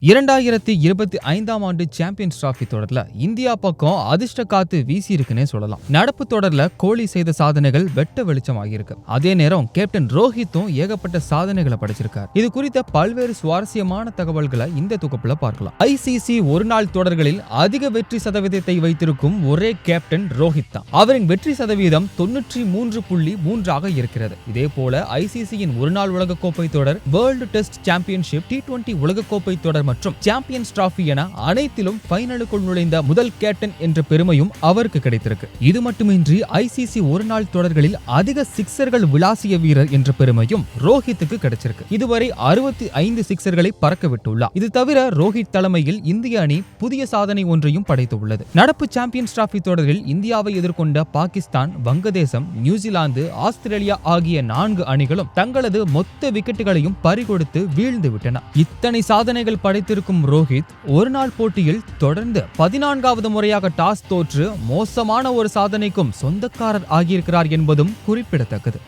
2025ஆம் ஆண்டு champions trophy தொடர்ல India பக்கம் அதிர்ஷ்ட காத்து வீசி இருக்குன்னே சொல்லலாம். நடப்பு தொடர்ல கோலி செய்த சாதனைகள் வெட்ட வெளிச்சமாகியிருக்கு. அதே நேரம் கேப்டன் ரோஹித்தும் ஏகப்பட்ட சாதனைகளை படைச்சிருக்கார். இது குறித்த பல்வேறு சுவாரஸ்யமான தகவல்களை இந்த தொகுப்புல பார்க்கலாம். ஐசிசி ஒருநாள் தொடர்களில் அதிக வெற்றி சதவீதத்தை வைத்திருக்கும் ஒரே கேப்டன் ரோஹித் தான். அவரின் வெற்றி சதவீதம் 93.3 இருக்கிறது. இதே போல ஐசிசியின் ஒருநாள் உலகக்கோப்பை தொடர், வேர்ல்டு டெஸ்ட் சாம்பியன்ஷிப், T20 உலகக்கோப்பை தொடர் மற்றும் சாம்பியன்ஸ் டிராபி என அனைத்திலும் ஃபைனலுக்குள் நுழைந்த முதல் கேப்டன் என்ற பெருமையும் அவருக்கு கிடைத்திருக்கு. இது மட்டுமின்றி ஐசிசி ஒருநாள் தொடர்களில் அதிக சிக்சர்கள் விளாசிய வீரர் என்ற பெருமையும் ரோஹித்துக்கு கிடைச்சிருக்கு. இதுவரை 65 சிக்சர்களை பறக்க விட்டுள்ளார். இது தவிர ரோஹித் தலைமையில் இந்திய அணி புதிய சாதனை ஒன்றையும் படைத்துள்ளது. நடப்பு சாம்பியன்ஸ் டிராபி தொடரில் இந்தியாவை எதிர்கொண்ட பாகிஸ்தான், வங்கதேசம், நியூசிலாந்து, ஆஸ்திரேலியா ஆகிய 4 அணிகளும் தங்களது மொத்த விக்கெட்டுகளையும் பறிகொடுத்து வீழ்ந்து விட்டன. இத்தனை சாதனைகள் படைத்திருக்கும் ரோஹித் ஒருநாள் போட்டியில் தொடர்ந்து 14வது முறையாக டாஸ் தோற்று மோசமான ஒரு சாதனைக்கும் சொந்தக்காரர் ஆகியிருக்கிறார் என்பதும் குறிப்பிடத்தக்கது.